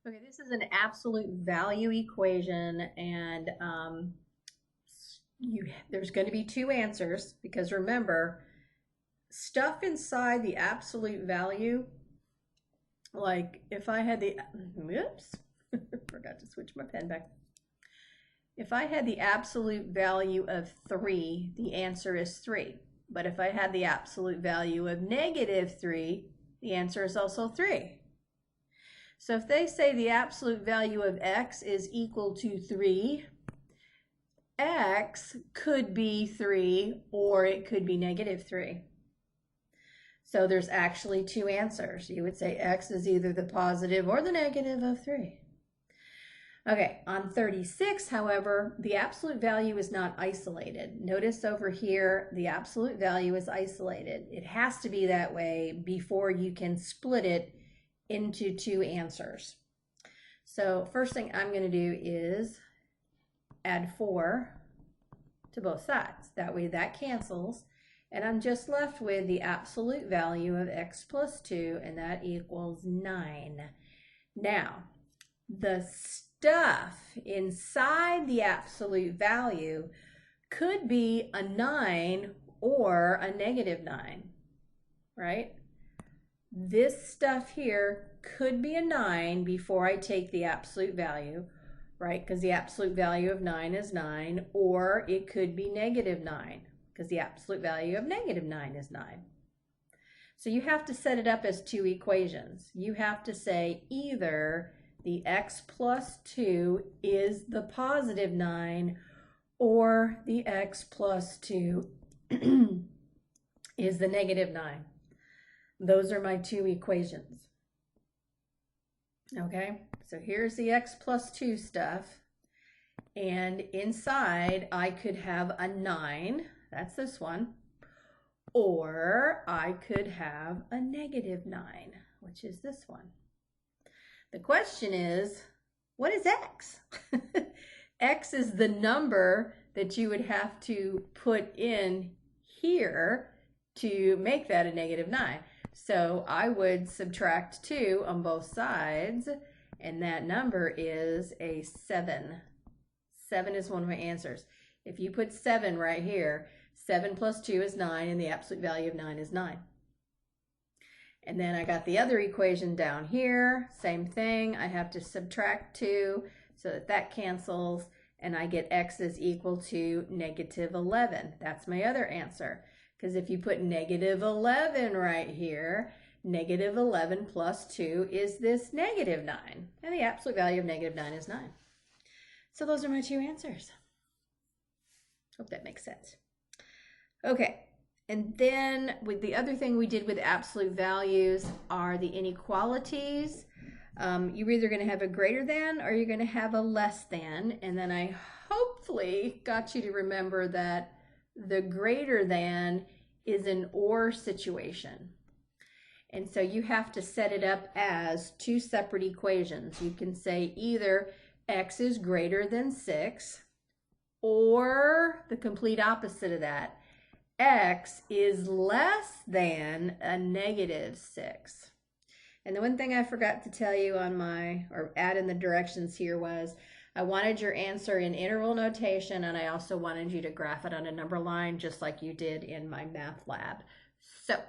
Okay, this is an absolute value equation, and there's going to be two answers because remember, stuff inside the absolute value, like if I had the, oops, forgot to switch my pen back. If I had the absolute value of 3, the answer is 3. But if I had the absolute value of -3, the answer is also 3. So if they say the absolute value of x is equal to 3, x could be 3 or it could be -3. So there's actually two answers. You would say x is either the positive or the negative of 3. Okay, on 36, however, the absolute value is not isolated. Notice over here, the absolute value is isolated. It has to be that way before you can split it into two answers. So first thing I'm going to do is add 4 to both sides. That way that cancels. And I'm just left with the absolute value of x plus 2, and that equals 9. Now, the stuff inside the absolute value could be a 9 or a -9, right? This stuff here could be a 9 before I take the absolute value, right? Because the absolute value of 9 is 9, or it could be -9 because the absolute value of -9 is 9. So you have to set it up as two equations. You have to say either the x plus 2 is the positive 9 or the x plus 2 is the -9. Those are my two equations. Okay, so here's the x plus 2 stuff. And inside, I could have a 9. That's this one. Or I could have a -9, which is this one. The question is, what is x? X is the number that you would have to put in here to make that a -9. So I would subtract 2 on both sides, and that number is a 7. 7 is one of my answers. If you put 7 right here, 7 plus 2 is 9, and the absolute value of 9 is 9. And then I got the other equation down here, same thing. I have to subtract 2 so that that cancels, and I get x is equal to -11. That's my other answer. Because if you put -11 right here, -11 plus 2 is this -9. And the absolute value of -9 is 9. So those are my two answers. Hope that makes sense. Okay, and then with the other thing we did with absolute values are the inequalities. You're either going to have a greater than or you're going to have a less than. And then I hopefully got you to remember that the greater than is an or situation. And so you have to set it up as two separate equations. You can say either x is greater than 6 or the complete opposite of that. X is less than a -6. And the one thing I forgot to tell you on or add in the directions here was I wanted your answer in interval notation, and I also wanted you to graph it on a number line just like you did in my math lab. So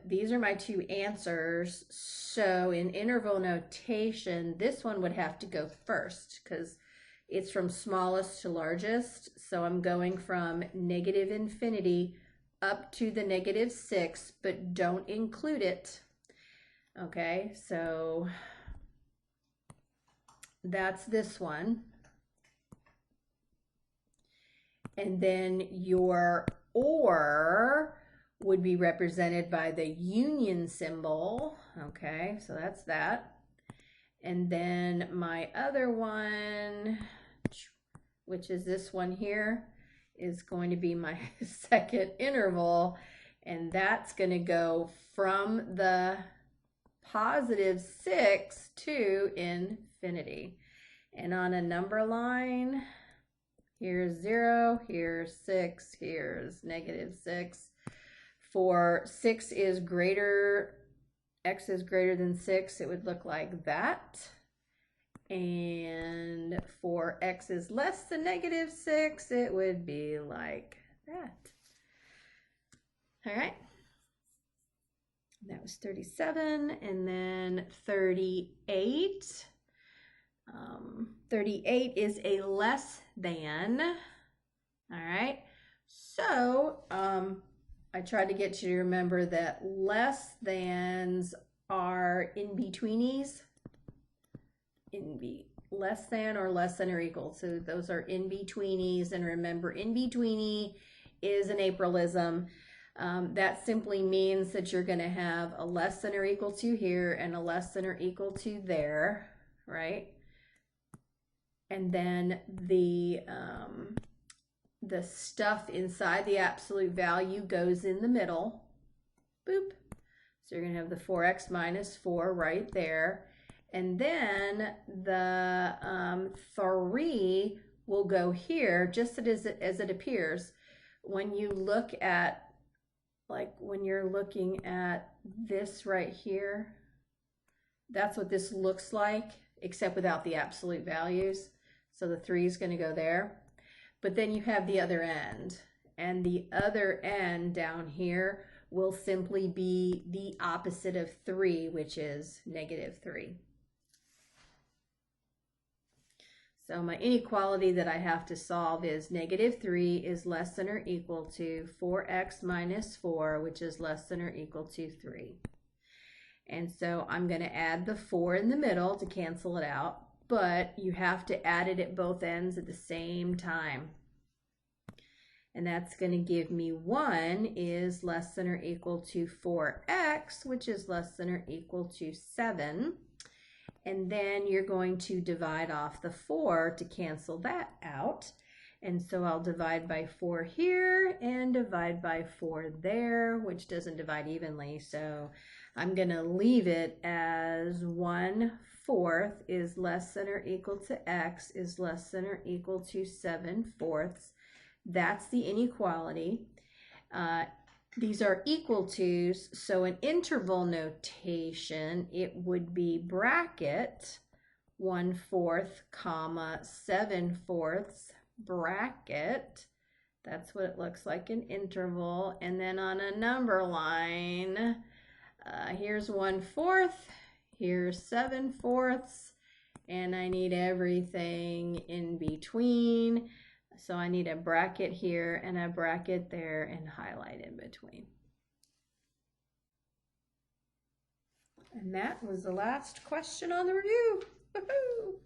these are my two answers. So in interval notation, this one would have to go first because it's from smallest to largest. So I'm going from -infinity up to the -6, but don't include it. Okay, so that's this one. And then your or would be represented by the union symbol. Okay, so that's that. And then my other one, which is this one here, is going to be my second interval. And that's going to go from the +6 to infinity. And on a number line, here's 0, here's 6, here's -6. For 6 is greater, x is greater than 6, it would look like that. And for x is less than negative 6, it would be like that. All right. That was 37, and then 38. 38 is a less than. All right. So I tried to get you to remember that less thans are in-betweenies. Less than or less than or equal. So those are in-betweenies. And remember, in-betweenie is an Aprillism. That simply means that you're going to have a less than or equal to here and a less than or equal to there, right? And then the stuff inside the absolute value goes in the middle. Boop. So you're going to have the 4x minus 4 right there. And then the 3 will go here just as it appears. When you look at, like when you're looking at this right here, that's what this looks like, except without the absolute values. So the 3 is going to go there. But then you have the other end. And the other end down here will simply be the opposite of 3, which is negative 3. So my inequality that I have to solve is negative 3 is less than or equal to 4x minus 4, which is less than or equal to 3. And so I'm going to add the 4 in the middle to cancel it out, but you have to add it at both ends at the same time. And that's going to give me 1 is less than or equal to 4x, which is less than or equal to 7. And then you're going to divide off the 4 to cancel that out. And so I'll divide by 4 here and divide by 4 there, which doesn't divide evenly. So I'm going to leave it as 1/4 is less than or equal to x is less than or equal to 7/4. That's the inequality. These are equal to's, so in interval notation, it would be bracket 1/4, comma 7/4 bracket. That's what it looks like in interval. And then on a number line, here's 1/4, here's 7/4, and I need everything in between. So I need a bracket here and a bracket there and highlight in between. And that was the last question on the review. Woohoo!